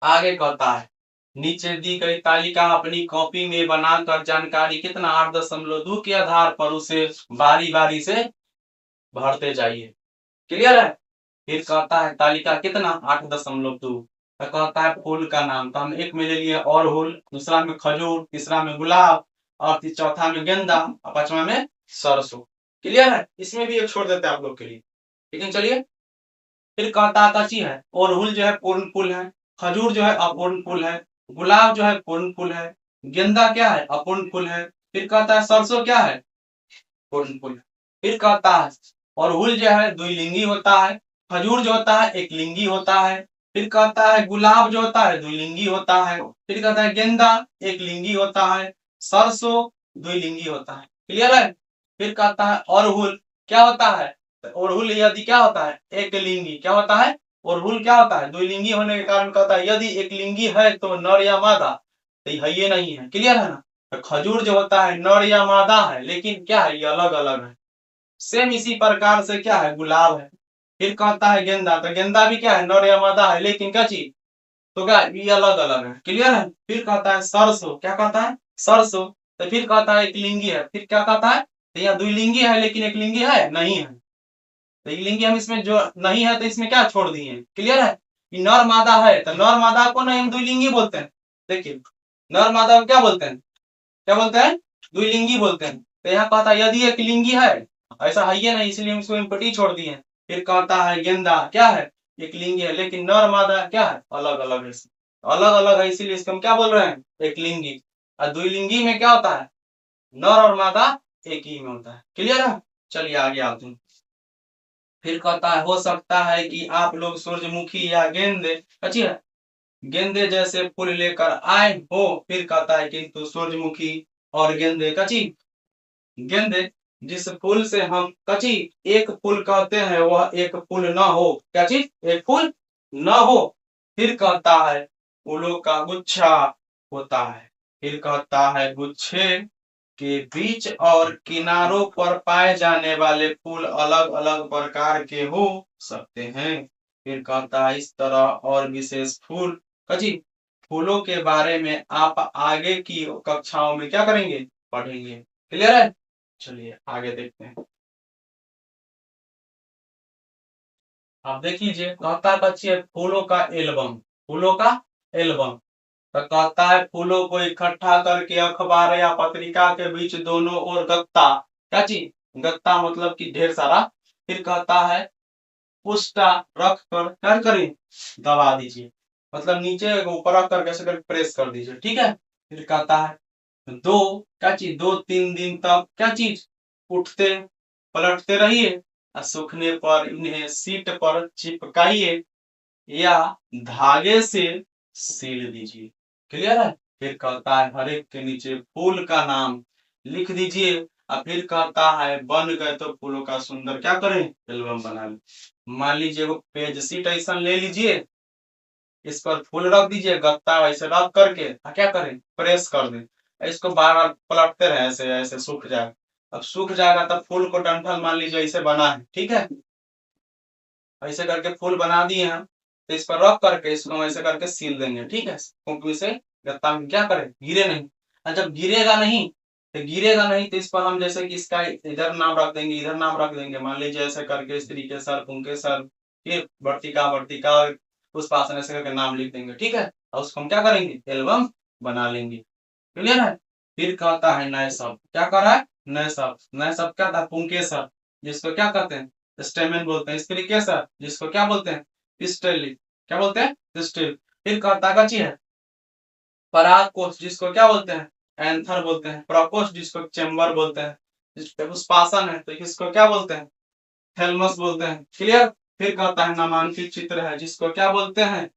आगे कहता है नीचे दी गई तालिका अपनी कॉपी में बनाकर जानकारी कितना 8.2 के आधार पर उसे बारी बारी से भरते जाइए। क्लियर है। फिर कहता है तालिका कितना 8.2। तो कहता है फूल का नाम, तो हम एक में ले लिए अड़हुल, दूसरा में खजूर, तीसरा में गुलाब, और चौथा में गेंदा, और पांचवा में सरसों। क्लियर है। इसमें भी एक छोड़ देते हैं आप लोग के लिए, लेकिन चलिए। फिर कहता कची है अड़हुल जो है पूर्ण फूल है, खजूर जो है अपूर्ण फूल है, गुलाब जो है पूर्ण फूल है, गेंदा क्या है, अपूर्ण फूल है। फिर कहता है सरसों क्या है, पूर्ण फूल है। फिर कहता है अड़हुल जो है द्विलिंगी होता है, खजूर जो होता है एक लिंगी होता है। फिर कहता है गुलाब जो होता है द्विलिंगी होता है। फिर कहता है गेंदा एक लिंगी होता है, सरसों द्विलिंगी होता है। क्लियर है। फिर कहता है अड़हुल क्या होता है, तो अड़हुल यदि क्या होता है, एक लिंगी क्या होता है, अड़हुल क्या होता है, द्विलिंगी होने के कारण कहता है यदि एक लिंगी है तो नर या मादा, तो ये नहीं है। क्लियर है ना। तो खजूर जो होता है नर या मादा है, लेकिन क्या है, ये अलग अलग है। सेम इसी प्रकार से क्या है, गुलाब है। फिर कहता है गेंदा, तो गेंदा भी क्या है, नर या मादा है, लेकिन क्या चीज, तो क्या ये अलग अलग है। क्लियर है। फिर कहता है सरसों, क्या कहता है, सरसों। तो फिर कहता है एक लिंगी है, फिर क्या कहता है, तो यहाँ द्विलिंगी है लेकिन एक लिंगी है नहीं है। तो एक लिंगी हम इसमें जो नहीं है तो इसमें क्या छोड़ दिए। क्लियर है। ये नर मादा है, तो नर मादा को नहीं हम द्विलिंगी बोलते हैं। देखिए नर मादा को क्या बोलते हैं, क्या बोलते हैं, द्विलिंगी बोलते हैं। तो यहाँ कहता है यदि एक लिंगी है, ऐसा है ये नहीं, इसलिए हम इसको इम्पटी छोड़ दिए। फिर कहता है गेंदा क्या है, एक लिंगी है, लेकिन नर मादा क्या है, अलग अलग है, अलग अलग है, इसीलिए इसको हम क्या बोल रहे हैं, एक लिंगी। और द्विलिंगी में क्या होता है, नर और मादा एक ही में होता है। क्लियर है। चलिए आगे आते हैं। फिर कहता है हो सकता है कि आप लोग सूरजमुखी या गेंदे, अच्छी है, गेंदे जैसे फूल लेकर आए हो। फिर कहता है किंतु सूरजमुखी और गेंदे कची, गेंदे जिस फूल से हम कची एक फूल कहते हैं वह एक फूल न हो, क्या चीज, एक फूल न हो। फिर कहता है फूलों का गुच्छा होता है। फिर कहता है गुच्छे के बीच और किनारों पर पाए जाने वाले फूल अलग अलग प्रकार के हो सकते हैं। फिर कहता है इस तरह और विशेष फूल कची फूलों के बारे में आप आगे की कक्षाओं में क्या करेंगे, पढ़ेंगे। क्लियर है। चलिए आगे देखते हैं। आप देख लीजिए कहता बच्ची है फूलों का एल्बम, फूलों का एल्बम। तो कहता है फूलों को इकट्ठा करके अखबार या पत्रिका के बीच दोनों ओर गत्ता, क्या चीज, गत्ता मतलब कि ढेर सारा। फिर कहता है पुष्टा रख कर क्या करें, दबा दीजिए, मतलब नीचे ऊपर रख करके ऐसे करके प्रेस कर दीजिए। ठीक है। फिर कहता है दो क्या चीज 2-3 दिन तक क्या चीज उठते पलटते रहिए और सूखने पर इन्हें सीट पर चिपकाइए या धागे से सील दीजिए। क्लियर है। फिर कहता है हर एक के नीचे फूल का नाम लिख दीजिए और फिर कहता है बन गए तो फूलों का सुंदर क्या करें एल्बम बना लें। मान लीजिए वो पेज सीट ऐसा ले लीजिए, इस पर फूल रख दीजिए, गत्ता ऐसे रख करके क्या करें प्रेस कर दें, इसको बार बार पलटते रहे ऐसे ऐसे सूख जाए। अब सूख जाएगा तब फूल को डंठल मान लीजिए ऐसे बना है, ठीक है, ऐसे करके फूल बना दिए हम, तो इस पर रख करके इसको हम ऐसे करके सील देंगे, ठीक है, क्योंकि इसे गत्ता में क्या करें गिरे नहीं। और जब गिरेगा नहीं तो इस पर हम जैसे कि इसका इधर नाम रख देंगे इधर नाम रख देंगे, मान लीजिए ऐसे करके इस तरीके सर पुंके सर फिर वर्तिका उस पासन ऐसे करके नाम लिख देंगे, ठीक है, और उसको हम क्या करेंगे एल्बम बना लेंगे। क्लियर है। फिर कहता है नए शब्द, क्या कर रहा है नए शब्द क्या था पुंकेसर, जिसको क्या कहते हैं स्टेमन बोलते हैं, इस तरीके से जिसको क्या बोलते हैं पिस्टल, क्या बोलते हैं पिस्टल। फिर कहता का चीज है परागकोश, जिसको क्या बोलते हैं एंथर बोलते हैं, प्रकोष्ठ जिसको चेम्बर बोलते हैं, पुष्पासन है तो इसको क्या बोलते हैं थैलमस बोलते हैं। क्लियर। फिर कहता है नामांकित चित्र है, जिसको क्या बोलते हैं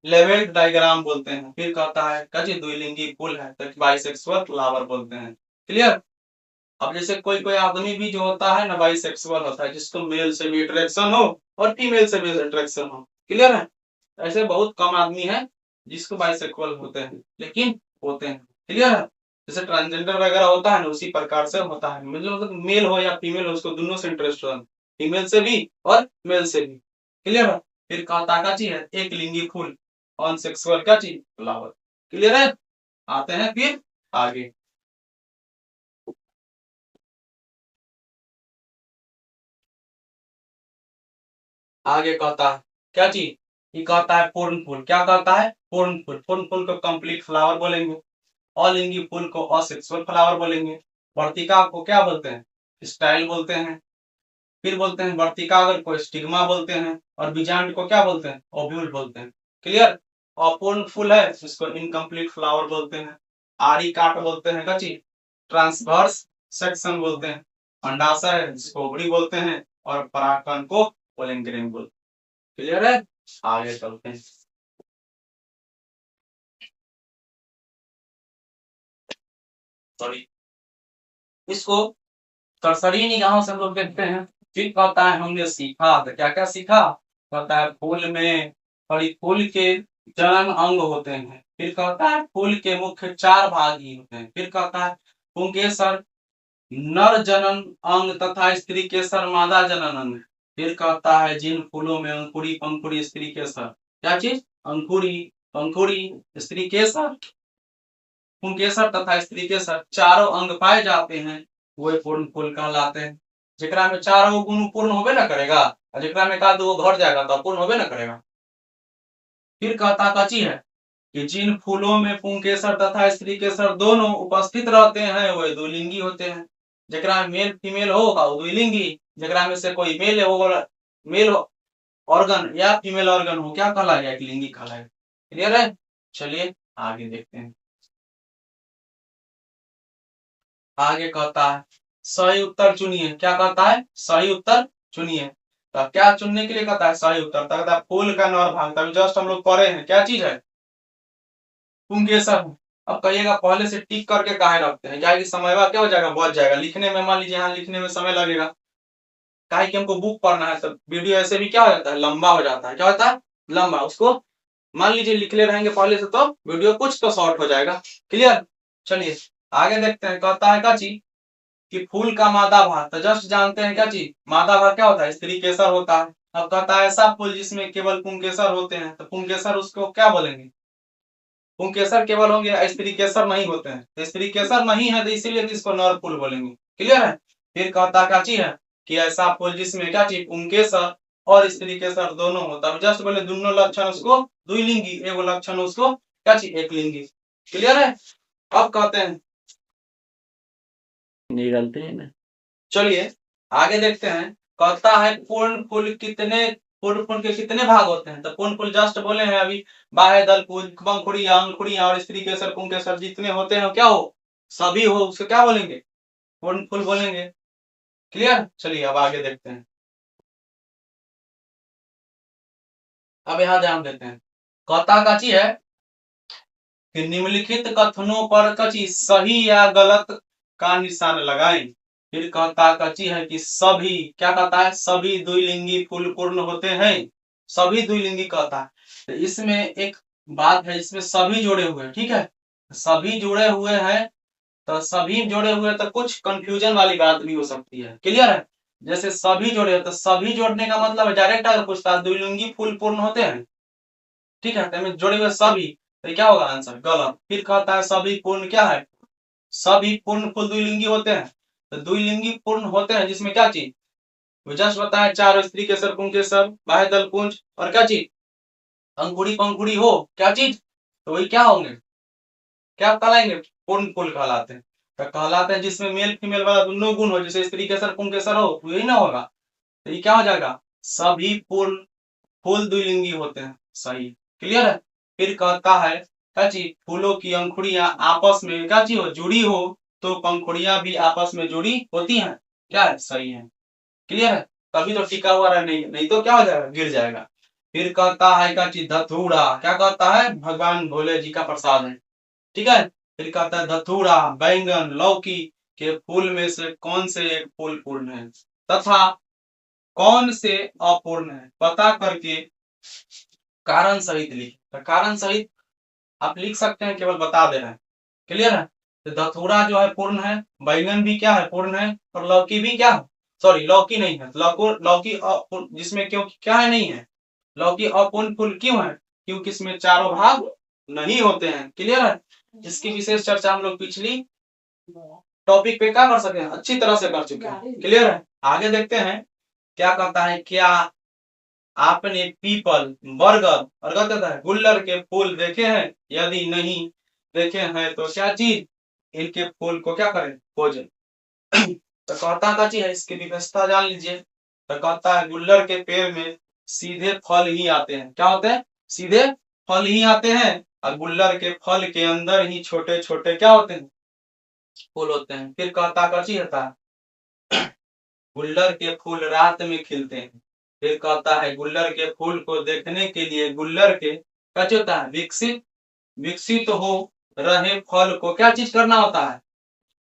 लेवल्ड डायग्राम बोलते हैं। फिर कहता है कजी द्विलिंगी फूल है तो बाइसेक्सुअल फ्लावर बोलते हैं। क्लियर। अब जैसे कोई कोई आदमी भी जो होता है ना बाइसेक्सुअल होता है, जिसको मेल से भी अट्रैक्शन हो और फीमेल से भी अट्रैक्शन हो। क्लियर है। ऐसे बहुत कम आदमी है जिसको बाइसेक्सुअल होते हैं, लेकिन होते हैं। क्लियर है। जैसे ट्रांसजेंडर वगैरह होता है ना उसी प्रकार से होता है, मतलब मेल हो या फीमेल हो उसको दोनों से इंटरेस्ट हो, फीमेल से भी और मेल से भी। क्लियर है। फिर कहता का चीज है एक लिंगी फूल ऑन सेक्सुअल क्या चीज फ्लावर। क्लियर है। आते हैं फिर आगे। आगे कहता है क्या चीज ये कहता है पूर्ण फूल, क्या कहता है पूर्ण फूल को कंप्लीट फ्लावर बोलेंगे, अलिंगी फूल को असेक्सुअल फ्लावर बोलेंगे, वर्तिका को क्या बोलते हैं स्टाइल बोलते हैं, फिर बोलते हैं वर्तिका अगर को स्टिग्मा बोलते हैं और बीजांड को क्या बोलते हैं ओव्यूल बोलते हैं। क्लियर। अपूर्ण फूल है इसको इनकम्प्लीट फ्लावर बोलते हैं, आरी काट बोलते हैं कची ट्रांसवर्स सेक्शन बोलते हैं, अंडाशय है जिसको ओवरी बोलते हैं और परागकण को पोलन ग्रेन बोलते हैं। क्लियर है। आगे चलते हैं। सॉरी, इसको सरसरी निगाहों से हम लोग देखते हैं। फिर कहता है हमने सीखा, तो क्या क्या सीखा कहता है फूल में फूल के जनन अंग होते हैं, फिर कहता है फूल के मुख्य 4 भाग ही होते हैं, फिर कहता है पुंकेसर नर जनन अंग तथा स्त्री केसर मादा जनन अंग, फिर कहता है जिन फूलों में अंकुरी पंखुड़ी स्त्री केसर क्या चीज अंकुरी पंखुड़ी स्त्री केसर पुंकेसर तथा स्त्री केसर चारों अंग पाए जाते हैं वे पूर्ण फूल कहलाते हैं। जेकरा में चारों गुण पूर्ण होबे ना करेगा और जेकरा में का दो घट जाएगा तो पूर्ण होबे ना करेगा। फिर कहता कची है कि जिन फूलों में पुंकेसर तथा स्त्री केसर दोनों उपस्थित रहते हैं वे द्विलिंगी होते हैं। जेकरा में मेल फीमेल होगा वो द्विलिंगी, जेकरा में से कोई मेल है वो मेल ऑर्गन या फीमेल ऑर्गन हो क्या कहलाएगा एक लिंगी कहलाएगा। क्लियर है। चलिए आगे देखते हैं। आगे कहता है सही उत्तर चुनिए, क्या कहता है सही उत्तर चुनिए, तो क्या चुनने के लिए कहता है सही उत्तर, तो कहता है फूल का नर भाग, तभी जस्ट हम लोग पढ़े हैं क्या चीज है पुंकेसर। अब कहिएगा पहले से टिक करके काहे रखते हैं, क्या समय क्या हो जाएगा बच जाएगा लिखने में, मान लीजिए यहाँ लिखने में समय लगेगा, काहे कि हमको बुक पढ़ना है तो वीडियो ऐसे भी क्या हो जाता है लंबा हो जाता है, क्या होता है लंबा, उसको मान लीजिए लिख ले रहेंगे पहले से तो वीडियो कुछ तो शॉर्ट हो जाएगा। क्लियर। चलिए आगे देखते हैं। कहता है क्या चीज कि फूल का मादा भाग, तो जस्ट जानते हैं क्या चीज मादा भाग क्या होता है स्त्री केसर होता है। अब कहता है ऐसा फूल जिसमें केवल पुंकेसर होते हैं, तो पुंकेसर उसको क्या बोलेंगे पुंकेसर केवल होंगे स्त्री केसर नहीं होते हैं, तो स्त्री केसर नहीं है तो इसीलिए इसको नर फूल बोलेंगे। क्लियर है। फिर कहता क्या चीज है कि ऐसा फूल जिसमें क्या चीज पुंकेसर और स्त्री केसर दोनों होता है, जस्ट बोले दोनों लक्षण उसको द्विलिंगी, एगो लक्षण उसको क्या चीज एक लिंगी। क्लियर है। अब कहते हैं निकलते हैं ना, चलिए आगे देखते हैं। कहता है पूर्ण फूल कितने पूर्ण फूल के कितने भाग होते हैं? तो पूर्ण फूल जस्ट बोले हैं अभी, बाह्य दल, पंखुड़ियां, अंकुड़ियां और स्त्री केसर, पुंकेसर जितने होते हैं क्या हो? सभी हो, उसको क्या बोलेंगे? पूर्ण फूल बोलेंगे। क्लियर? चलिए अब आगे देखते हैं। अब यहाँ ध्यान देते हैं, कहता काची है कि निम्नलिखित कथनों पर कची सही या गलत का निशान लगाएं। फिर कहता कची है कि सभी, क्या कहता है? सभी द्विलिंगी फूल पूर्ण होते हैं। सभी द्विलिंगी कहता है, तो इसमें एक बात है, इसमें सभी जुड़े हुए हैं, ठीक है? सभी जुड़े हुए हैं, तो सभी जुड़े हुए तो कुछ कंफ्यूजन वाली बात भी हो सकती है। क्लियर है? जैसे सभी जुड़े, तो सभी जोड़ने का मतलब है, डायरेक्ट अगर पूछता है द्विलिंगी फूल पूर्ण होते हैं, ठीक है, तो जुड़े हुए सभी, तो क्या होगा आंसर? गलत। फिर कहता है सभी पूर्ण क्या है? सभी पूर्ण फूल द्विलिंगी होते हैं, तो द्विलिंगी पूर्ण होते हैं जिसमें क्या चीज? जस्ट बताया, चार स्त्री केसर पुंकेसर, बाह्य दल पुंज, और क्या चीज? अंकुड़ी पंखुड़ी हो, क्या चीज? तो वही क्या होंगे? क्या कहलाएंगे? पूर्ण फूल कहलाते हैं। तो कहलाते हैं जिसमें मेल फीमेल वाला दोनों गुण हो, जैसे स्त्री केसर पुंकेसर हो, तो यही ना होगा। तो ये क्या हो जाएगा? सभी पूर्ण फूल द्विलिंगी होते हैं। सही। क्लियर है? फिर कहता है क्या चीज? फूलों की अंकुड़ियां आपस में क्या चीज हो? जुड़ी हो, तो पंखुड़ियां भी आपस में जुड़ी होती हैं। क्या है? सही है। क्लियर है? तभी तो टिका हुआ रहा, नहीं तो क्या हो जाएगा? गिर जाएगा। फिर कहता है क्या चीज? धतूरा। क्या कहता है? भगवान भोले जी का प्रसाद है, ठीक है? फिर कहता है धतूरा, बैंगन, लौकी के फूल में से कौन से एक फूल पूर्ण है तथा कौन से अपूर्ण है, पता करके कारण सहित लिख। तो कारण सहित आप लिख सकते हैं, केवल बता दे रहे हैं। क्लियर है? तो धतूरा जो है पूर्ण है, बैंगन भी क्या है? पूर्ण है, और लौकी भी क्या है? सॉरी, लौकी नहीं है, लौकी अपूर्ण, जिसमें क्योंकि क्या है? नहीं है। लौकी अपूर्ण फूल क्यों है? क्योंकि इसमें चारों भाग नहीं होते हैं। क्लियर है? इसकी विशेष चर्चा हम लोग पिछली टॉपिक पे क्या कर सके हैं, अच्छी तरह से कर चुके हैं। क्लियर है? आगे देखते हैं क्या कहता है। क्या आपने पीपल, बरगद और क्या कहता है गुल्लर के फूल देखे हैं? यदि नहीं देखे हैं तो क्या चीज? इनके फूल को क्या करें? खोजें। तो कहता का चीज है, इसकी विशेषता जान लीजिए। तो कहता है गुल्लर के पेड़ में सीधे फल ही आते हैं। क्या होते हैं? सीधे फल ही आते हैं, और गुल्लर के फल के अंदर ही छोटे छोटे क्या होते हैं? फूल होते हैं। फिर कहता का चीज होता है गुल्लर के फूल रात में खिलते हैं। फिर कहता है गुल्लर के फूल को देखने के लिए गुल्लर के क्या होता है? विकसित विकसित हो रहे फल को क्या चीज करना होता है?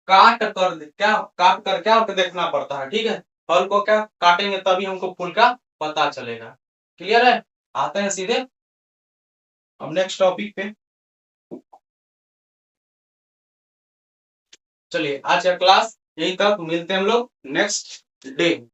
काट कर क्या देखना पड़ता है, ठीक है? फल को क्या काटेंगे तभी हमको फूल का पता चलेगा। क्लियर है? आते हैं सीधे अब नेक्स्ट टॉपिक पे। चलिए आज का क्लास यही तक, मिलते हैं हम लोग नेक्स्ट डे।